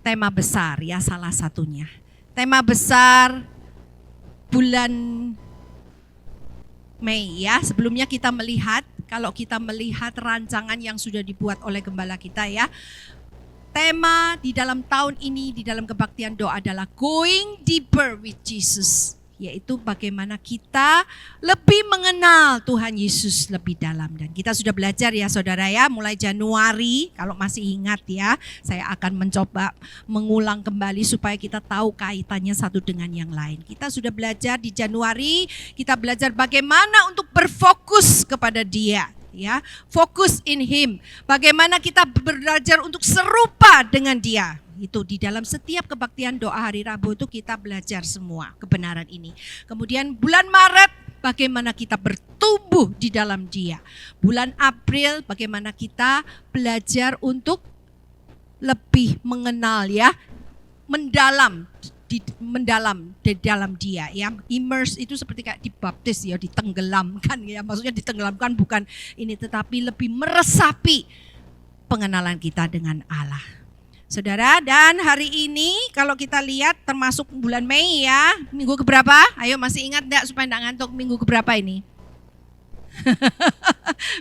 tema besar ya, salah satunya. Tema besar bulan Mei ya. Sebelumnya kita melihat, kalau kita melihat rancangan yang sudah dibuat oleh gembala kita ya. Tema di dalam tahun ini, di dalam kebaktian doa adalah Going Deeper with Jesus. Yaitu bagaimana kita lebih mengenal Tuhan Yesus lebih dalam. Dan kita sudah belajar ya saudara ya, mulai Januari, kalau masih ingat ya, saya akan mencoba mengulang kembali supaya kita tahu kaitannya satu dengan yang lain. Kita sudah belajar di Januari, kita belajar bagaimana untuk berfokus kepada Dia. Ya, fokus in Him. Bagaimana kita belajar untuk serupa dengan Dia. Itu di dalam setiap kebaktian doa hari Rabu itu kita belajar semua kebenaran ini. Kemudian bulan Maret bagaimana kita bertumbuh di dalam Dia. Bulan April bagaimana kita belajar untuk lebih mengenal ya, mendalam di dalam Dia ya. Immerse itu seperti kayak dibaptis ya, ditenggelamkan ya. Maksudnya ditenggelamkan bukan ini, tetapi lebih meresapi pengenalan kita dengan Allah. Saudara, dan hari ini kalau kita lihat termasuk bulan Mei ya, minggu keberapa? Ayo masih ingat enggak supaya enggak ngantuk, minggu keberapa ini?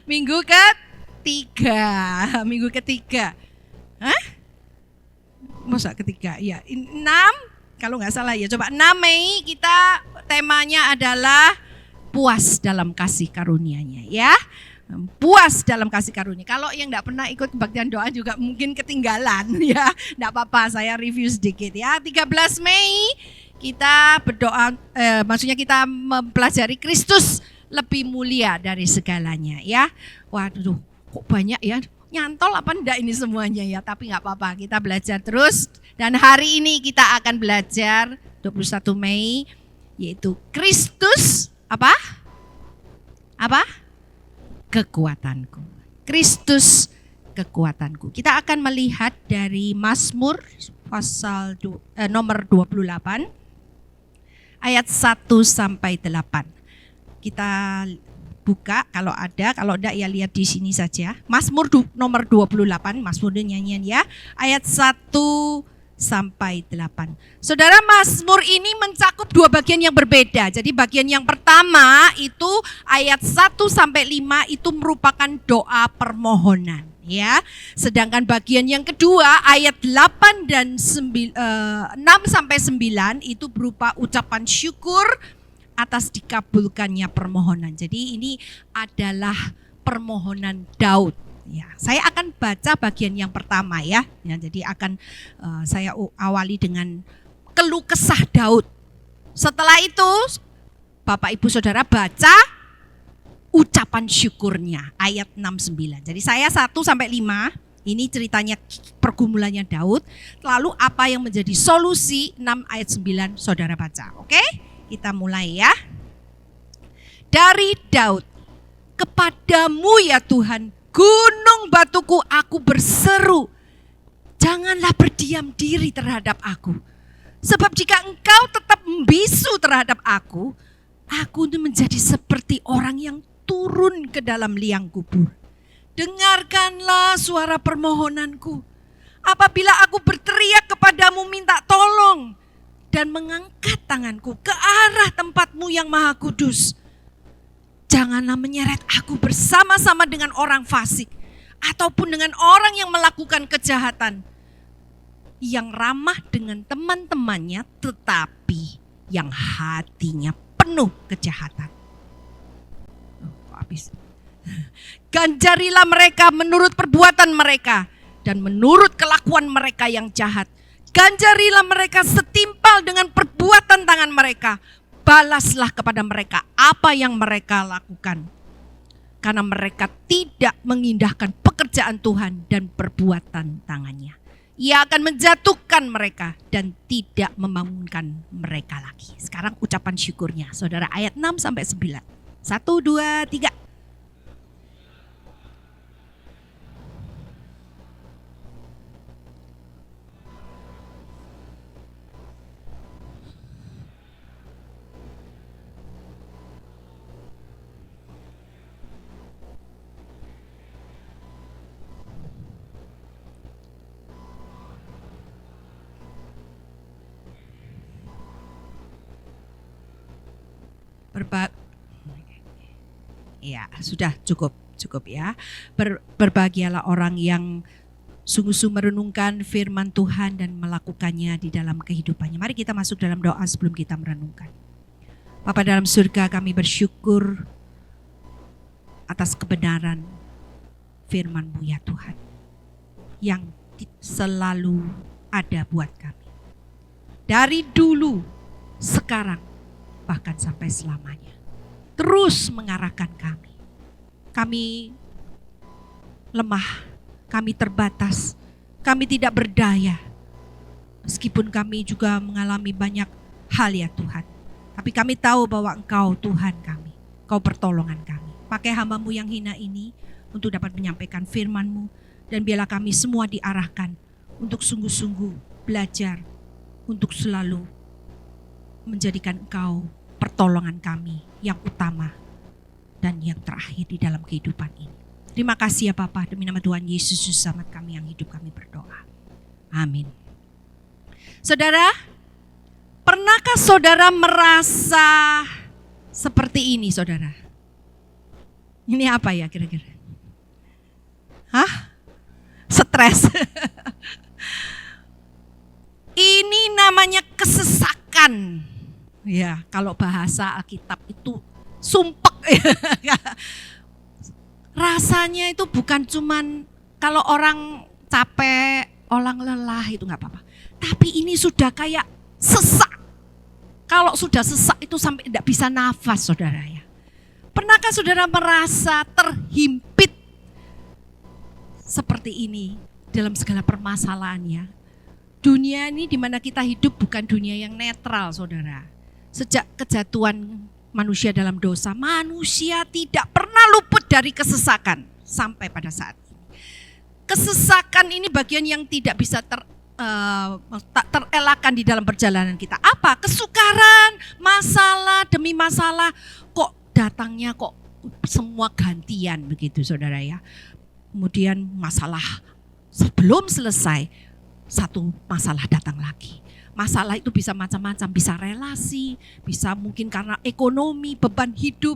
Minggu ketiga. Minggu ketiga. Hah? Masa ketiga? Ya, 6 kalau nggak salah ya. Coba 6 Mei kita temanya adalah puas dalam kasih karunia-Nya ya. Puas dalam kasih karunia. Kalau yang enggak pernah ikut kebaktian doa juga mungkin ketinggalan ya. Enggak apa-apa, saya review sedikit ya. 13 Mei kita berdoa, maksudnya kita mempelajari Kristus lebih mulia dari segalanya ya. Waduh, kok banyak ya. Nyantol apa enggak ini semuanya ya. Tapi enggak apa-apa, kita belajar terus. Dan hari ini kita akan belajar 21 Mei yaitu Kristus apa? Kekuatanku. Kristus kekuatanku. Kita akan melihat dari Mazmur pasal nomor 28 ayat 1 sampai 8. Kita buka kalau ada, kalau enggak ya lihat di sini saja. Mazmur nomor 28, Mazmur nyanyian ya, ayat 1 sampai 8. Saudara, Mazmur ini mencakup dua bagian yang berbeda. Jadi bagian yang pertama itu ayat 1 sampai 5 itu merupakan doa permohonan ya. Sedangkan bagian yang kedua ayat 8 dan 6 sampai 9 itu berupa ucapan syukur atas dikabulkannya permohonan. Jadi ini adalah permohonan Daud. Ya, saya akan baca bagian yang pertama ya. Jadi akan saya awali dengan keluh kesah Daud. Setelah itu Bapak Ibu Saudara baca ucapan syukurnya ayat 6-9. Jadi saya 1 sampai 5 ini ceritanya pergumulannya Daud. Lalu apa yang menjadi solusi 6 ayat 9 Saudara baca. Oke? Kita mulai ya. Dari Daud, kepadamu ya Tuhan, gunung batuku, aku berseru, janganlah berdiam diri terhadap aku. Sebab jika engkau tetap membisu terhadap aku itu menjadi seperti orang yang turun ke dalam liang kubur. Dengarkanlah suara permohonanku. Apabila aku berteriak kepadamu minta tolong dan mengangkat tanganku ke arah tempat-Mu yang maha kudus. Janganlah menyeret aku bersama-sama dengan orang fasik ataupun dengan orang yang melakukan kejahatan, yang ramah dengan teman-temannya tetapi yang hatinya penuh kejahatan. Ganjarilah mereka menurut perbuatan mereka dan menurut kelakuan mereka yang jahat. Ganjarilah mereka setimpal dengan perbuatan tangan mereka. Balaslah kepada mereka apa yang mereka lakukan. Karena mereka tidak mengindahkan pekerjaan Tuhan dan perbuatan tangannya. Ia akan menjatuhkan mereka dan tidak membangunkan mereka lagi. Sekarang ucapan syukurnya. Saudara, ayat 6 sampai 9. 1, 2, 3. Ya, sudah cukup ya. Berbahagialah orang yang sungguh-sungguh merenungkan firman Tuhan dan melakukannya di dalam kehidupannya. Mari kita masuk dalam doa sebelum kita merenungkan. Bapa dalam surga, kami bersyukur atas kebenaran firman-Mu ya Tuhan, yang selalu ada buat kami. Dari dulu, sekarang, bahkan sampai selamanya. Terus mengarahkan kami. Kami lemah, kami terbatas, kami tidak berdaya. Meskipun kami juga mengalami banyak hal ya Tuhan. Tapi kami tahu bahwa Engkau Tuhan kami, Engkau pertolongan kami. Pakai hamba-Mu yang hina ini untuk dapat menyampaikan firman-Mu. Dan biarlah kami semua diarahkan untuk sungguh-sungguh belajar, untuk selalu menjadikan Engkau pertolongan kami yang utama dan yang terakhir di dalam kehidupan ini. Terima kasih ya Bapa, demi nama Tuhan Yesus Juru Selamat kami yang hidup, kami berdoa. Amin. Saudara, pernahkah saudara merasa seperti ini saudara? Ini apa ya kira-kira? Stres. Ini namanya kesesakan. Ya, kalau bahasa Alkitab itu sumpek. Rasanya itu bukan cuman kalau orang capek, orang lelah itu nggak apa-apa. Tapi ini sudah kayak sesak. Kalau sudah sesak itu sampai tidak bisa nafas saudara ya. Pernahkah saudara merasa terhimpit seperti ini dalam segala permasalahannya? Dunia ini di mana kita hidup bukan dunia yang netral saudara. Sejak kejatuhan manusia dalam dosa, manusia tidak pernah luput dari kesesakan sampai pada saat ini. Kesesakan ini bagian yang tidak bisa terelakkan di dalam perjalanan kita. Apa? Kesukaran, masalah demi masalah, kok datangnya kok semua gantian begitu saudara ya. Kemudian masalah sebelum selesai, satu masalah datang lagi. Masalah itu bisa macam-macam, bisa relasi, bisa mungkin karena ekonomi, beban hidup,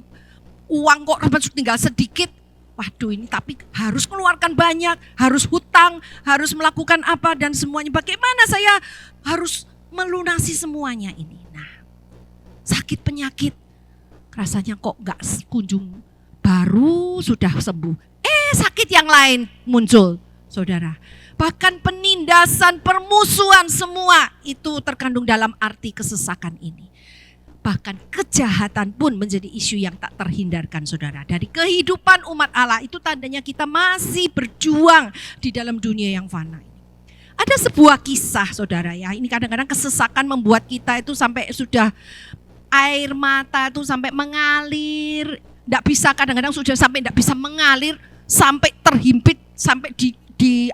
uang kok tinggal sedikit. Waduh ini tapi harus keluarkan banyak, harus hutang, harus melakukan apa dan semuanya. Bagaimana saya harus melunasi semuanya ini? Nah, sakit penyakit, rasanya kok gak kunjung, baru sudah sembuh. Sakit yang lain muncul saudara. Bahkan penindasan, permusuhan semua itu terkandung dalam arti kesesakan ini. Bahkan kejahatan pun menjadi isu yang tak terhindarkan saudara. Dari kehidupan umat Allah itu tandanya kita masih berjuang di dalam dunia yang fana ini. Ada sebuah kisah saudara ya. Ini kadang-kadang kesesakan membuat kita itu sampai sudah air mata itu sampai mengalir. Tidak bisa, kadang-kadang sudah sampai tidak bisa mengalir. Sampai terhimpit, sampai di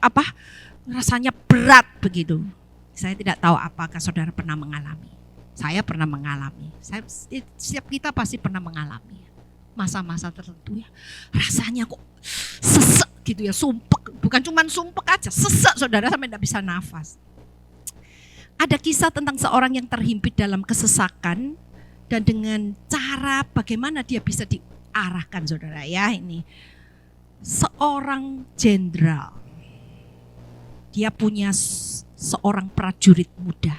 rasanya berat begitu. Saya tidak tahu apakah saudara pernah mengalami. Saya pernah mengalami. Setiap kita pasti pernah mengalami masa-masa tertentu ya. Rasanya kok sesek gitu ya, sumpek. Bukan cuma sumpek aja, sesek saudara sampai tidak bisa nafas. Ada kisah tentang seorang yang terhimpit dalam kesesakan dan dengan cara bagaimana dia bisa diarahkan saudara ya ini. Seorang jenderal, dia punya seorang prajurit muda.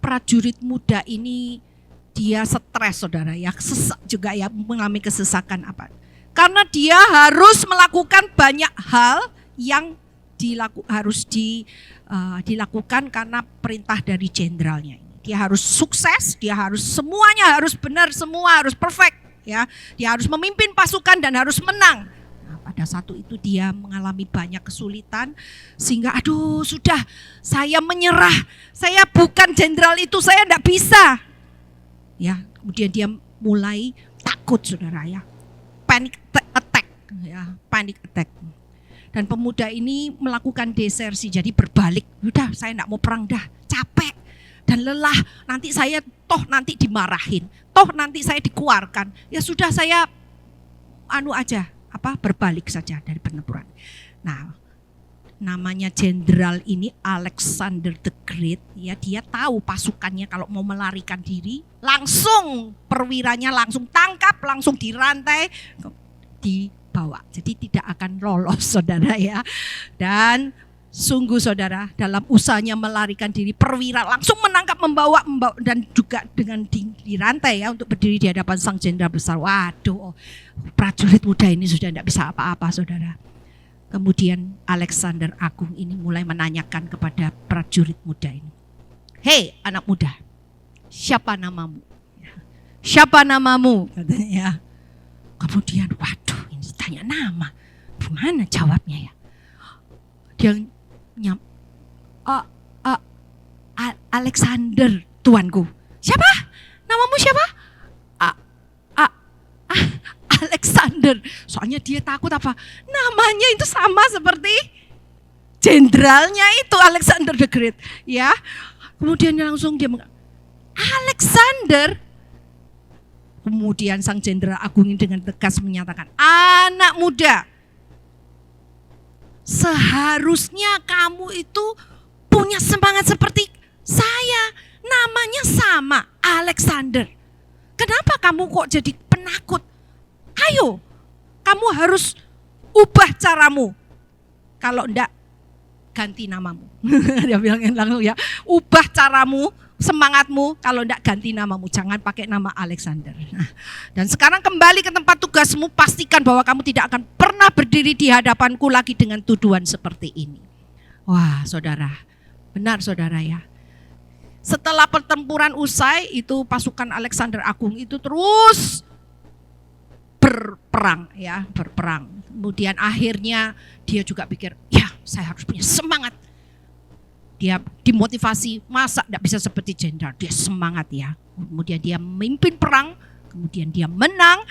Prajurit muda ini dia stres saudara ya, sesak juga ya, mengalami kesesakan apa? Karena dia harus melakukan banyak hal yang harus dilakukan karena perintah dari jenderalnya. Dia harus sukses, dia harus semuanya harus benar, semua harus perfect ya. Dia harus memimpin pasukan dan harus menang. Pada satu itu dia mengalami banyak kesulitan sehingga sudah saya menyerah, saya bukan jenderal itu, saya tidak bisa. Ya, kemudian dia mulai takut saudara ya, panic attack. Dan pemuda ini melakukan desersi, jadi berbalik. Udah saya tidak mau perang dah, capek dan lelah. Nanti saya nanti dimarahin, nanti saya dikeluarkan. Ya sudah saya berbalik saja dari penempuran. Nah, namanya jenderal ini Alexander the Great, ya, dia tahu pasukannya kalau mau melarikan diri, langsung perwiranya langsung tangkap, langsung dirantai, dibawa. Jadi tidak akan lolos, saudara ya. Dan sungguh saudara, dalam usahanya melarikan diri, perwira langsung menangkap, membawa dan juga dengan dirantai ya untuk berdiri di hadapan sang jenderal besar. Waduh, prajurit muda ini sudah tidak bisa apa-apa, saudara. Kemudian Alexander Agung ini mulai menanyakan kepada prajurit muda ini, "Hei anak muda, siapa namamu? Siapa namamu?" katanya ya. Kemudian waduh, ini tanya nama, gimana jawabnya ya? Dia Alexander, tuanku. Siapa? Namamu siapa? Alexander. Soalnya dia takut apa? Namanya itu sama seperti jenderalnya itu, Alexander the Great. Ya. Kemudian langsung dia Alexander. Kemudian sang jenderal agung ini dengan tegas menyatakan, "Anak muda, seharusnya kamu itu punya semangat seperti saya. Namanya sama, Alexander. Kenapa kamu kok jadi penakut? Ayo, kamu harus ubah caramu. Kalau enggak, ganti namamu." Dia bilang langsung ya, ubah caramu, semangatmu, kalau enggak ganti namamu. Jangan pakai nama Alexander. Nah, dan sekarang kembali ke tempat tugasmu, pastikan bahwa kamu tidak akan pernah berdiri di hadapanku lagi dengan tuduhan seperti ini. Wah saudara, benar saudara ya. Setelah pertempuran usai, itu pasukan Alexander Agung itu terus berperang ya, berperang. Kemudian akhirnya dia juga pikir, ya saya harus punya semangat. Dia dimotivasi, masa tidak bisa seperti jenderal, dia semangat ya. Kemudian dia memimpin perang, kemudian dia menang,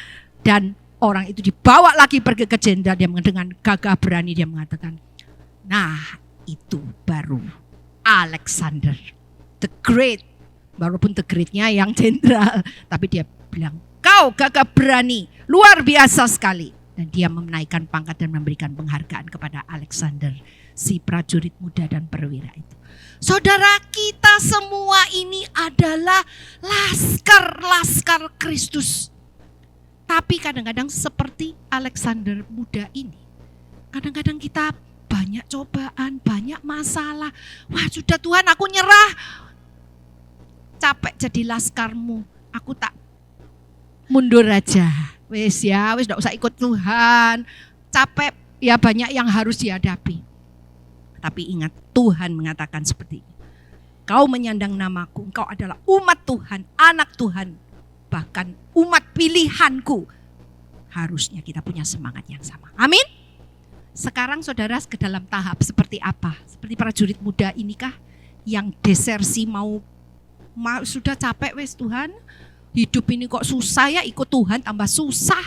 dan orang itu dibawa lagi pergi ke jenderal. Dia dengan gagah berani dia mengatakan, nah itu baru Alexander the Great. Walaupun the Great-nya yang jenderal, tapi dia bilang, kau gagah berani, luar biasa sekali. Dan dia menaikkan pangkat dan memberikan penghargaan kepada Alexander, si prajurit muda dan perwira itu. Saudara, kita semua ini adalah laskar-laskar Kristus. Tapi kadang-kadang seperti Alexander muda ini, kadang-kadang kita banyak cobaan, banyak masalah. Wah sudah Tuhan, aku nyerah. Capek jadi laskarmu, aku tak mundur aja. Wes ya, wes tidak usah ikut Tuhan. Capek ya, banyak yang harus dihadapi. Tapi ingat, Tuhan mengatakan seperti ini. Kau menyandang namaku, engkau adalah umat Tuhan, anak Tuhan, bahkan umat pilihanku. Harusnya kita punya semangat yang sama. Amin. Sekarang saudara ke dalam tahap seperti apa? Seperti prajurit muda inikah yang desersi mau sudah capek wes Tuhan. Hidup ini kok susah ya, ikut Tuhan tambah susah.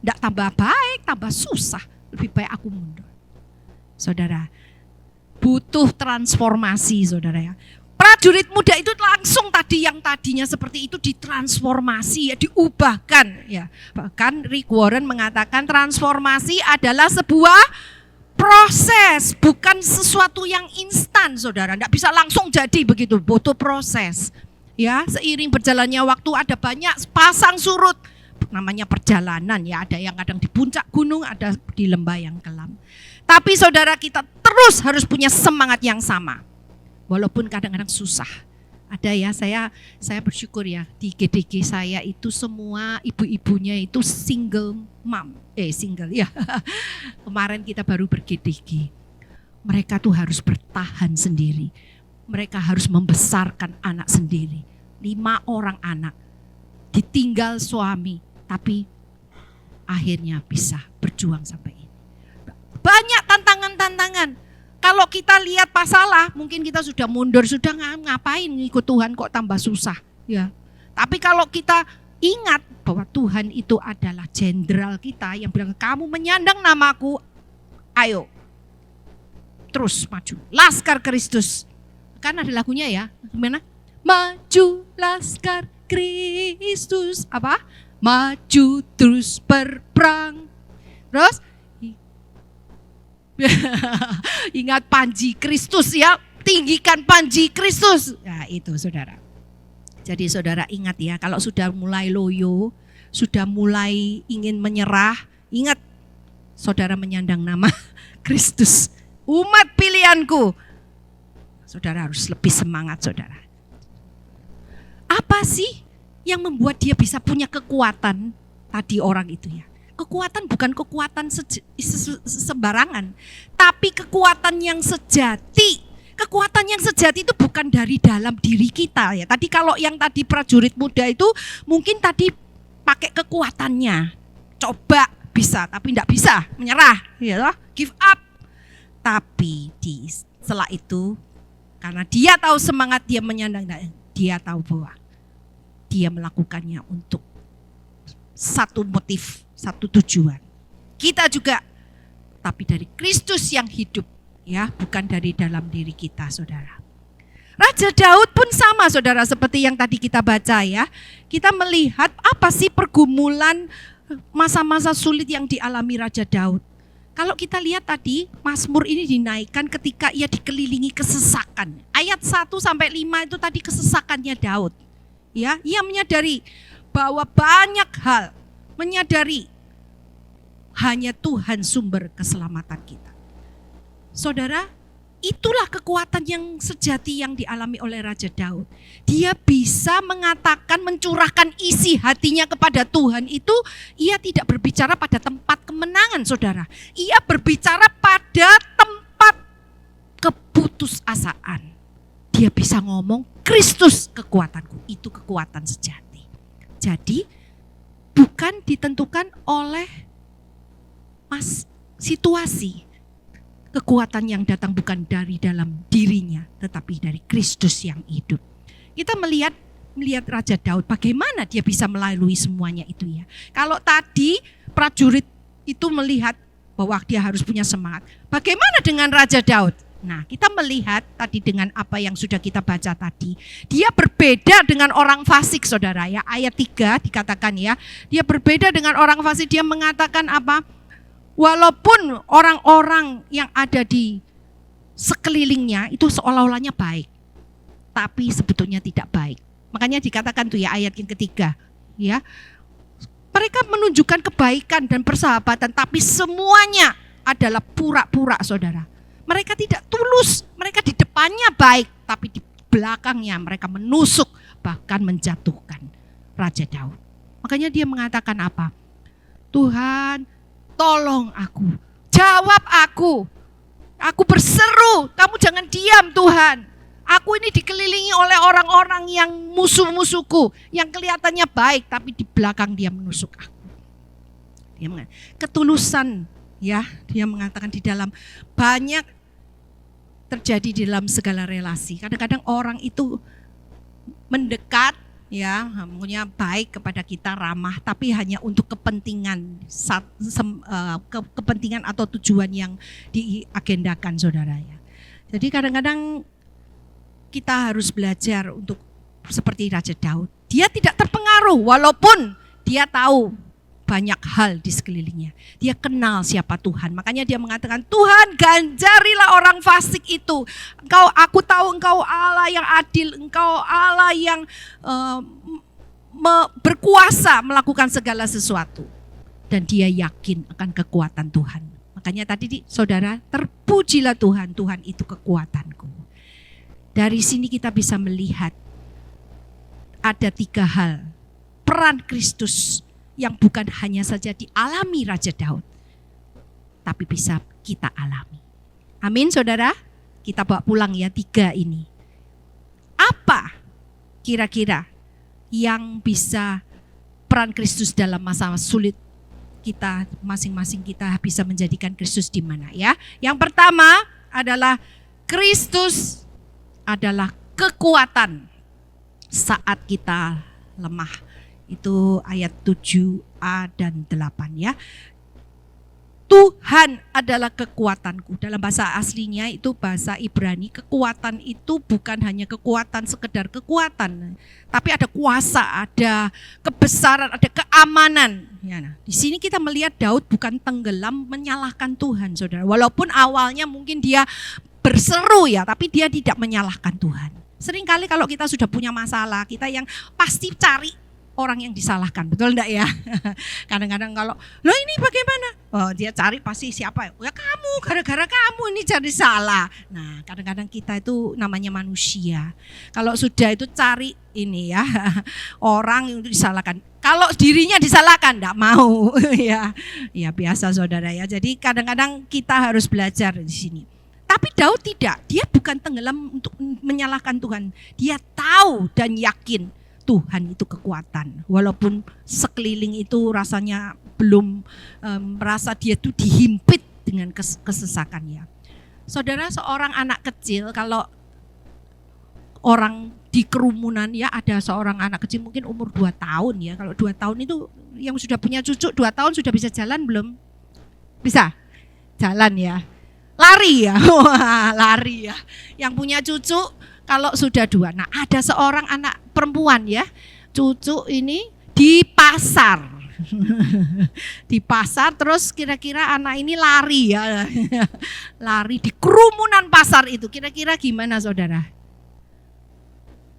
Tidak tambah baik, tambah susah. Lebih baik aku mundur. Saudara, butuh transformasi saudara ya. Prajurit muda itu langsung tadi yang tadinya seperti itu ditransformasi ya, diubahkan ya. Bahkan Rick Warren mengatakan transformasi adalah sebuah proses, bukan sesuatu yang instan saudara. Tidak bisa langsung jadi begitu, butuh proses. Ya, seiring berjalannya waktu ada banyak pasang surut, namanya perjalanan ya, ada yang kadang di puncak gunung, ada di lembah yang kelam. Tapi saudara, kita terus harus punya semangat yang sama. Walaupun kadang-kadang susah. Ada ya, saya bersyukur ya, di GDG saya itu semua ibu-ibunya itu single mom. Single ya. Kemarin kita baru ber-GDG. Mereka tuh harus bertahan sendiri. Mereka harus membesarkan anak sendiri. 5 orang anak. Ditinggal suami, tapi akhirnya bisa berjuang sampai ini. Banyak tantangan-tantangan. Kalau kita lihat masalah, mungkin kita sudah mundur, sudah ngapain ngikut Tuhan kok tambah susah. Ya. Tapi kalau kita ingat bahwa Tuhan itu adalah jenderal kita yang bilang, kamu menyandang namaku, ayo terus maju. Laskar Kristus. Kan ada lagunya ya, gimana? Maju laskar Kristus, apa? Maju terus berperang. Terus Ingat panji Kristus ya, tinggikan panji Kristus. Nah itu saudara. Jadi saudara ingat ya, kalau sudah mulai loyo, sudah mulai ingin menyerah, ingat saudara menyandang nama Kristus. Umat pilihanku. Saudara harus lebih semangat saudara. Apa sih yang membuat dia bisa punya kekuatan tadi orang itu ya? Kekuatan bukan kekuatan sembarangan, tapi kekuatan yang sejati. Kekuatan yang sejati itu bukan dari dalam diri kita ya. Tadi kalau yang tadi prajurit muda itu mungkin tadi pakai kekuatannya. Coba bisa tapi tidak bisa, menyerah, ya, give up. Tapi setelah itu karena dia tahu semangat dia menyandang, dia tahu bahwa dia melakukannya untuk satu motif, satu tujuan. Kita juga, tapi dari Kristus yang hidup, ya, bukan dari dalam diri kita, saudara. Raja Daud pun sama, saudara, seperti yang tadi kita baca ya. Kita melihat apa sih pergumulan masa-masa sulit yang dialami Raja Daud. Kalau kita lihat tadi, Mazmur ini dinaikkan ketika ia dikelilingi kesesakan. Ayat 1-5 itu tadi kesesakannya Daud. Ya, ia menyadari bahwa banyak hal, menyadari hanya Tuhan sumber keselamatan kita. Saudara, itulah kekuatan yang sejati yang dialami oleh Raja Daud. Dia bisa mengatakan, mencurahkan isi hatinya kepada Tuhan itu, ia tidak berbicara pada tempat kemenangan, saudara. Ia berbicara pada tempat keputusasaan. Dia bisa ngomong, Kristus kekuatanku, itu kekuatan sejati. Jadi bukan ditentukan oleh situasi. Kekuatan yang datang bukan dari dalam dirinya, tetapi dari Kristus yang hidup. Kita melihat Raja Daud, bagaimana dia bisa melalui semuanya itu ya. Kalau tadi prajurit itu melihat bahwa dia harus punya semangat. Bagaimana dengan Raja Daud? Nah, kita melihat tadi dengan apa yang sudah kita baca tadi. Dia berbeda dengan orang fasik, saudara ya. Ayat 3 dikatakan ya. Dia berbeda dengan orang fasik. Dia mengatakan apa? Walaupun orang-orang yang ada di sekelilingnya itu seolah-olahnya baik, tapi sebetulnya tidak baik. Makanya dikatakan tuh ya ayat yang ketiga, ya. Mereka menunjukkan kebaikan dan persahabatan, tapi semuanya adalah pura-pura, saudara. Mereka tidak tulus, mereka di depannya baik, tapi di belakangnya mereka menusuk, bahkan menjatuhkan Raja Daud. Makanya dia mengatakan apa? Tuhan, tolong aku, jawab aku berseru, kamu jangan diam Tuhan. Aku ini dikelilingi oleh orang-orang yang musuh-musuhku, yang kelihatannya baik, tapi di belakang dia menusuk aku. Dia mengatakan, ketulusan ya, dia mengatakan di dalam banyak terjadi di dalam segala relasi. Kadang-kadang orang itu mendekat, ya, punya baik kepada kita, ramah, tapi hanya untuk kepentingan kepentingan atau tujuan yang diagendakan, saudara ya. Jadi kadang-kadang kita harus belajar untuk seperti Raja Daud. Dia tidak terpengaruh walaupun dia tahu banyak hal di sekelilingnya. Dia kenal siapa Tuhan. Makanya dia mengatakan, Tuhan ganjarilah orang fasik itu. Aku tahu engkau Allah yang adil, engkau Allah yang berkuasa melakukan segala sesuatu. Dan dia yakin akan kekuatan Tuhan. Makanya tadi saudara, terpujilah Tuhan, Tuhan itu kekuatanku. Dari sini kita bisa melihat ada 3 hal. Peran Kristus yang bukan hanya saja dialami Raja Daud, tapi bisa kita alami. Amin saudara, kita bawa pulang ya 3 ini. Apa kira-kira yang bisa peran Kristus dalam masa sulit kita, masing-masing kita bisa menjadikan Kristus di mana ya. Yang pertama adalah Kristus adalah kekuatan saat kita lemah. Itu ayat 7a dan 8 ya. Tuhan adalah kekuatanku. Dalam bahasa aslinya itu bahasa Ibrani, kekuatan itu bukan hanya kekuatan sekedar kekuatan, tapi ada kuasa, ada kebesaran, ada keamanan. Ya, nah, di sini kita melihat Daud bukan tenggelam menyalahkan Tuhan, saudara. Walaupun awalnya mungkin dia berseru ya, tapi dia tidak menyalahkan Tuhan. Seringkali kalau kita sudah punya masalah, kita yang pasti cari orang yang disalahkan, betul enggak ya? Kadang-kadang kalau, loh ini bagaimana? Oh, dia cari pasti siapa? Ya kamu, gara-gara kamu ini jadi salah. Nah, kadang-kadang kita itu namanya manusia. Kalau sudah itu cari ini ya, orang yang disalahkan. Kalau dirinya disalahkan, enggak mau. Ya biasa saudara ya. Jadi kadang-kadang kita harus belajar di sini. Tapi Daud tidak, dia bukan tenggelam untuk menyalahkan Tuhan. Dia tahu dan yakin Tuhan itu kekuatan, walaupun sekeliling itu rasanya belum merasa dia itu dihimpit dengan kesesakannya. Saudara, seorang anak kecil, kalau orang di kerumunan ya, ada seorang anak kecil mungkin umur 2 tahun ya, kalau 2 tahun itu yang sudah punya cucu 2 tahun sudah bisa jalan belum? Bisa? Jalan ya? Lari ya? Wah, lari ya. Yang punya cucu kalau sudah 2, nah ada seorang anak perempuan ya, cucu ini di pasar, di pasar terus kira-kira anak ini lari ya, lari di kerumunan pasar itu, kira-kira gimana saudara?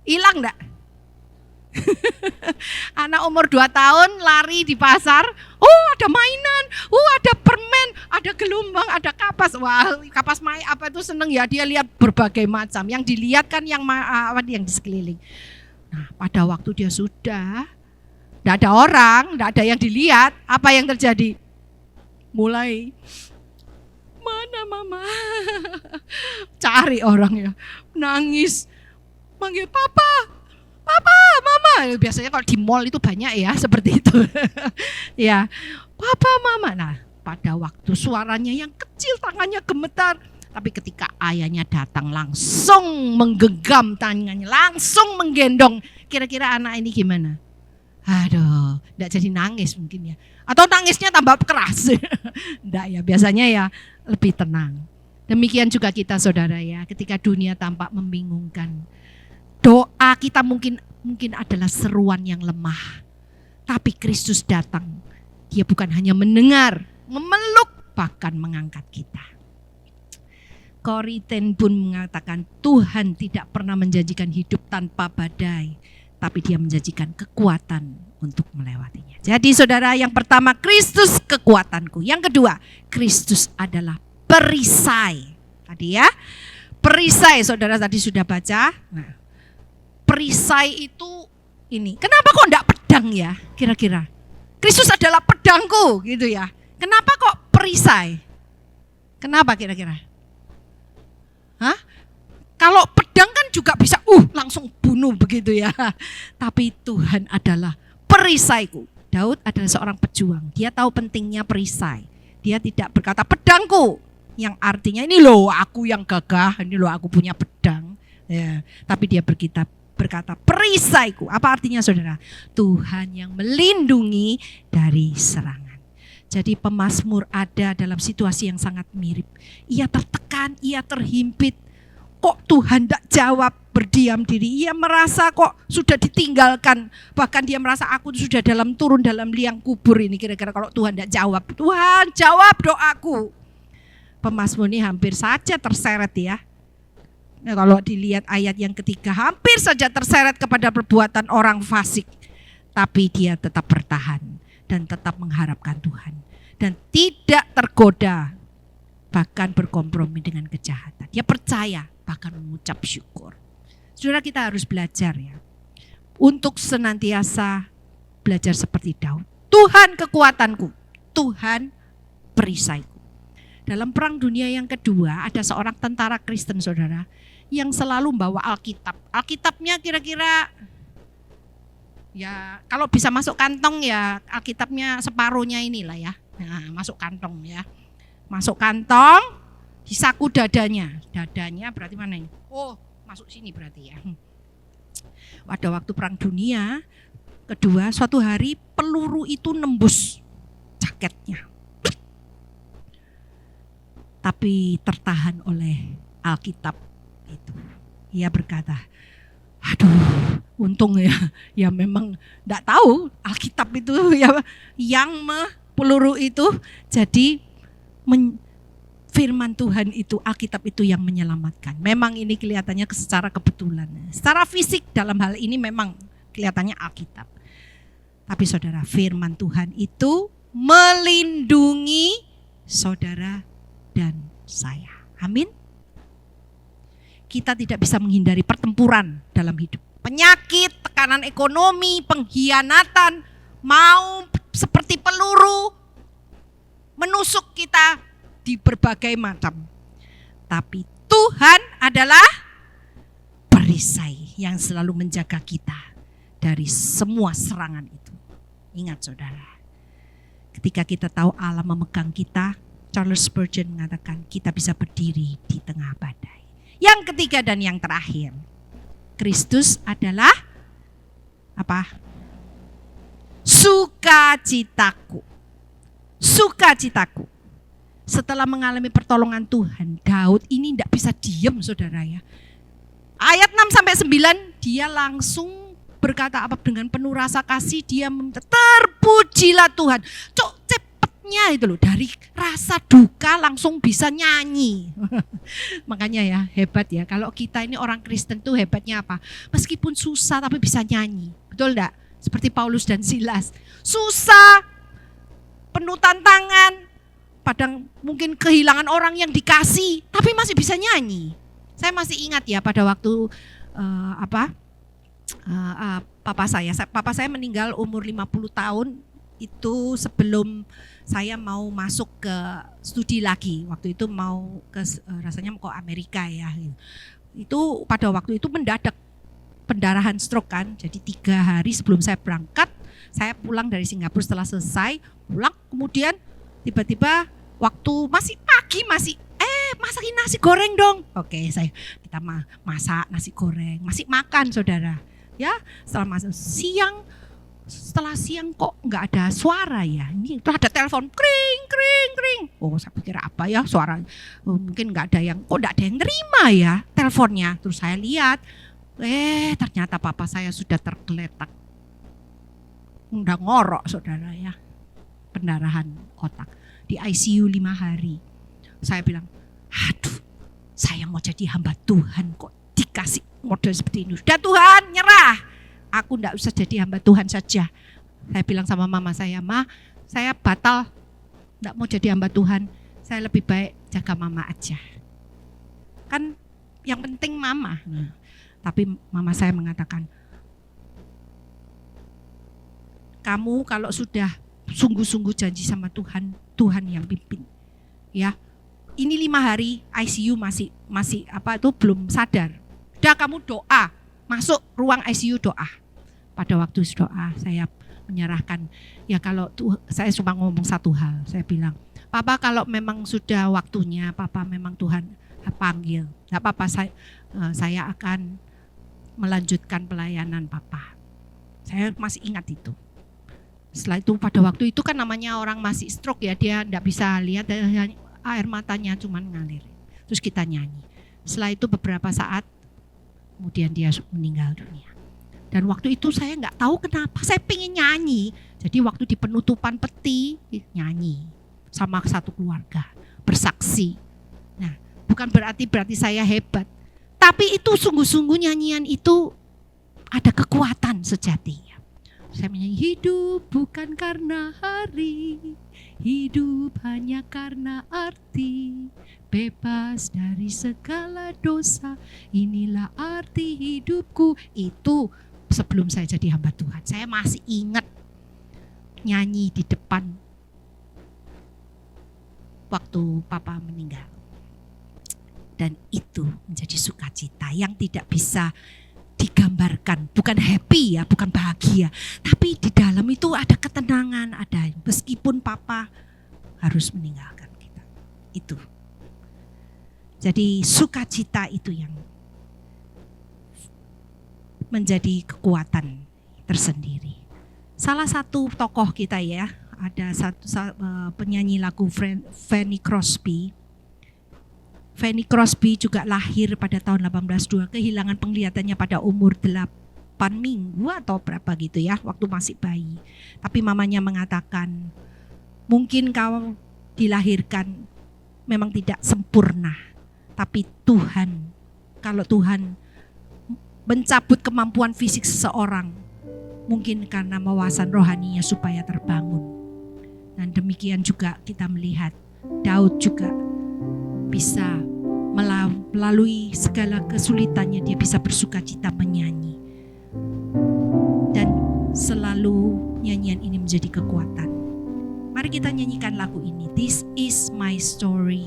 Hilang enggak? Anak umur 2 tahun lari di pasar, oh ada mainan, ada permen, ada gelombang, ada kapas. Wah, kapas main apa itu seneng ya, dia lihat berbagai macam. Yang dilihat kan yang di sekeliling. Nah, pada waktu dia sudah tidak ada orang, tidak ada yang dilihat, apa yang terjadi? Mulai, mana mama? Cari orang ya, nangis, manggil papa, mama. Biasanya kalau di mall itu banyak ya seperti itu. Ya, papa, mama. Nah, pada waktu suaranya yang kecil, tangannya gemetar. Tapi ketika ayahnya datang langsung menggenggam tangannya, langsung menggendong. Kira-kira anak ini gimana? Aduh, enggak jadi nangis mungkin ya. Atau nangisnya tambah keras. Enggak ya, biasanya ya lebih tenang. Demikian juga kita saudara ya, ketika dunia tampak membingungkan. Doa kita mungkin adalah seruan yang lemah. Tapi Kristus datang. Dia bukan hanya mendengar, memeluk, bahkan mengangkat kita. Corrie ten Boom mengatakan, Tuhan tidak pernah menjanjikan hidup tanpa badai, tapi Dia menjanjikan kekuatan untuk melewatinya. Jadi saudara, yang pertama, Kristus kekuatanku. Yang kedua, Kristus adalah perisai. Tadi ya, perisai saudara tadi sudah baca. Nah, perisai itu ini. Kenapa kok enggak pedang ya kira-kira? Kristus adalah pedangku gitu ya. Kenapa kok perisai? Kenapa kira-kira? Hah? Kalau pedang kan juga bisa langsung bunuh begitu ya. Tapi Tuhan adalah perisaiku. Daud adalah seorang pejuang. Dia tahu pentingnya perisai. Dia tidak berkata pedangku, yang artinya ini loh aku yang gagah, ini loh aku punya pedang. Ya, tapi dia berkata perisaiku. Apa artinya saudara? Tuhan yang melindungi dari serangan. Jadi pemazmur ada dalam situasi yang sangat mirip. Ia tertekan, ia terhimpit. Kok Tuhan tidak jawab, berdiam diri. Ia merasa kok sudah ditinggalkan. Bahkan dia merasa aku sudah turun dalam liang kubur ini. Kira-kira kalau Tuhan tidak jawab. Tuhan jawab doaku. Pemazmur ini hampir saja terseret ya. Nah, kalau dilihat ayat yang ketiga, hampir saja terseret kepada perbuatan orang fasik. Tapi dia tetap bertahan dan tetap mengharapkan Tuhan. Dan tidak tergoda, bahkan berkompromi dengan kejahatan. Dia percaya, bahkan mengucap syukur. Saudara, kita harus belajar ya, untuk senantiasa belajar seperti Daud. Tuhan kekuatanku, Tuhan perisaiku. Dalam Perang Dunia yang kedua, ada seorang tentara Kristen saudara, yang selalu membawa Alkitab. Alkitabnya kira-kira ya kalau bisa masuk kantong ya Alkitabnya separuhnya inilah ya. Nah, masuk kantong ya. Masuk kantong, di saku dadanya. Dadanya berarti mana ini? Oh, masuk sini berarti ya. Pada waktu Perang Dunia kedua, suatu hari peluru itu nembus jaketnya. tapi tertahan oleh Alkitab itu. Ia berkata, aduh, untung ya memang enggak tahu Alkitab itu ya yang peluru itu, jadi firman Tuhan itu, Alkitab itu yang menyelamatkan. Memang ini kelihatannya secara kebetulan. Secara fisik dalam hal ini memang kelihatannya Alkitab. Tapi saudara, firman Tuhan itu melindungi saudara dan saya. Amin. Kita tidak bisa menghindari pertempuran dalam hidup. Penyakit, tekanan ekonomi, pengkhianatan, mau seperti peluru menusuk kita di berbagai macam. Tapi Tuhan adalah perisai yang selalu menjaga kita dari semua serangan itu. Ingat saudara, ketika kita tahu Allah memegang kita, Charles Spurgeon mengatakan kita bisa berdiri di tengah badai. Yang ketiga dan yang terakhir, Kristus adalah apa? Sukacitaku. Sukacitaku. Setelah mengalami pertolongan Tuhan, Daud ini tidak bisa diam saudara ya. Ayat 6-9 dia langsung berkata apa, dengan penuh rasa kasih dia terpujilah Tuhan. Cok cepetnya itu loh, dari rasa duka langsung bisa nyanyi. Makanya ya hebat ya, kalau kita ini orang Kristen tuh hebatnya apa? Meskipun susah tapi bisa nyanyi, betul enggak? Seperti Paulus dan Silas, susah, penuh tantangan, padang mungkin kehilangan orang yang dikasih, tapi masih bisa nyanyi. Saya masih ingat ya pada waktu papa saya meninggal umur 50 tahun itu sebelum saya mau masuk ke studi lagi. Waktu itu mau ke rasanya mau ke Amerika ya. Itu pada waktu itu mendadak pendarahan stroke kan. Jadi 3 hari sebelum saya berangkat, saya pulang dari Singapura setelah selesai, pulang kemudian tiba-tiba waktu masih pagi masakin nasi goreng dong. Oke, kita masak nasi goreng, masih makan saudara. Ya, setelah siang kok nggak ada suara ya. Ini tuh ada telepon kring kring kring. Oh, saya pikir apa ya suara? Mungkin nggak ada yang terima ya teleponnya. Terus saya lihat, ternyata papa saya sudah tergeletak, udah ngorok saudara ya, pendarahan otak di ICU 5 hari. Saya bilang, aduh, saya mau jadi hamba Tuhan kok dikasih model seperti ini. Sudah Tuhan, nyerah. Aku enggak usah jadi hamba Tuhan saja. Saya bilang sama mama saya, Ma, saya batal, enggak mau jadi hamba Tuhan. Saya lebih baik jaga mama aja. Kan yang penting mama. Tapi mama saya mengatakan, kamu kalau sudah sungguh-sungguh janji sama Tuhan, Tuhan yang pimpin. Ya, ini 5 hari ICU masih belum sadar. Udah kamu doa, masuk ruang ICU doa. Pada waktu doa saya menyerahkan, ya kalau saya cuma ngomong satu hal, saya bilang, Papa kalau memang sudah waktunya, Papa memang Tuhan panggil, nggak apa-apa, saya akan melanjutkan pelayanan Papa. Saya masih ingat itu. Setelah itu pada waktu itu kan namanya orang masih stroke ya, dia enggak bisa lihat, air matanya cuma ngalir. Terus kita nyanyi. Setelah itu beberapa saat kemudian dia meninggal dunia. Dan waktu itu saya enggak tahu kenapa saya pengen nyanyi. Jadi waktu di penutupan peti nyanyi sama satu keluarga, bersaksi. Nah, bukan berarti saya hebat, tapi itu sungguh-sungguh nyanyian itu ada kekuatan sejatinya. Saya menyanyi, hidup bukan karena hari, hidup hanya karena arti, bebas dari segala dosa, inilah arti hidupku. Itu sebelum saya jadi hamba Tuhan. Saya masih ingat nyanyi di depan waktu Papa meninggal. Dan itu menjadi sukacita yang tidak bisa digambarkan, bukan happy ya, bukan bahagia, tapi di dalam itu ada ketenangan, ada meskipun Papa harus meninggalkan kita. Itu. Jadi sukacita itu yang menjadi kekuatan tersendiri. Salah satu tokoh kita ya, ada penyanyi lagu Fanny Crosby, Fanny Crosby juga lahir pada tahun 1802, kehilangan penglihatannya pada umur 8 minggu atau berapa gitu ya, waktu masih bayi. Tapi mamanya mengatakan, mungkin kau dilahirkan memang tidak sempurna, tapi Tuhan, kalau Tuhan mencabut kemampuan fisik seseorang, mungkin karena wawasan rohaninya supaya terbangun. Dan demikian juga kita melihat Daud juga bisa melalui segala kesulitannya, dia bisa bersukacita menyanyi. Dan selalu nyanyian ini menjadi kekuatan. Mari kita nyanyikan lagu ini. This is my story,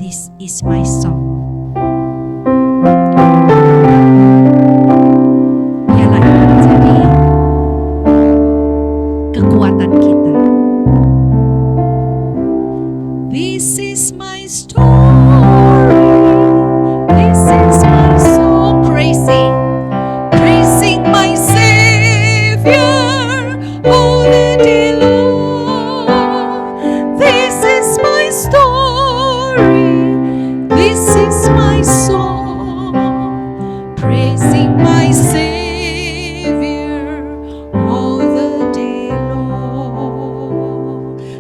this is my song. Biarlah ini menjadi kekuatan kita. This is my story, this is my song, praising my Savior all the day long. This is my story, this is my song, praising my Savior all the day long.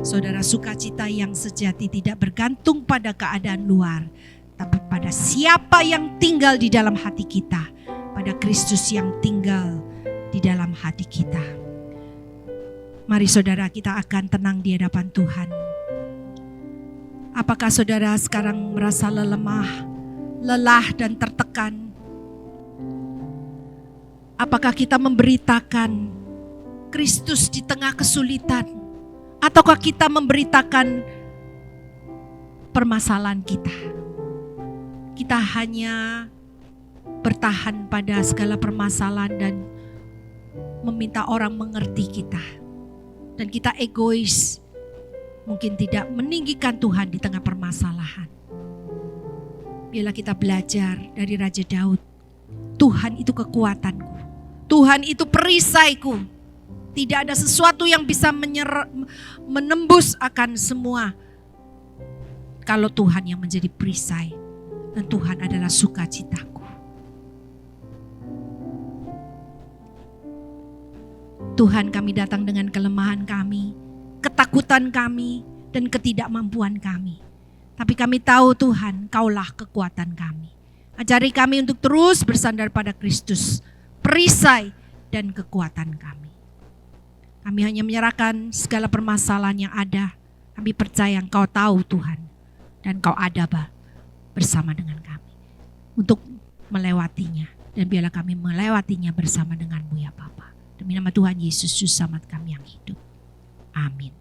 Saudara, sukacita yang sejati tidak bergantung pada keadaan luar, tapi pada siapa yang tinggal di dalam hati kita, pada Kristus yang tinggal di dalam hati kita. Mari saudara, kita akan tenang di hadapan Tuhan. Apakah saudara sekarang merasa lelah dan tertekan? Apakah kita memberitakan Kristus di tengah kesulitan? Ataukah kita memberitakan permasalahan kita? Kita hanya bertahan pada segala permasalahan dan meminta orang mengerti kita. Dan kita egois, mungkin tidak meninggikan Tuhan di tengah permasalahan. Biarlah kita belajar dari Raja Daud. Tuhan itu kekuatanku, Tuhan itu perisaiku. Tidak ada sesuatu yang bisa menembus akan semua kalau Tuhan yang menjadi perisai. Dan Tuhan adalah sukacitaku. Tuhan, kami datang dengan kelemahan kami, ketakutan kami, dan ketidakmampuan kami. Tapi kami tahu Tuhan, Kaulah kekuatan kami. Ajari kami untuk terus bersandar pada Kristus, perisai dan kekuatan kami. Kami hanya menyerahkan segala permasalahan yang ada. Kami percaya Engkau tahu Tuhan, dan Engkau ada bersama dengan kami untuk melewatinya. Dan biarlah kami melewatinya bersama dengan-Mu ya Bapa. Demi nama Tuhan Yesus, Juru Selamat kami yang hidup. Amin.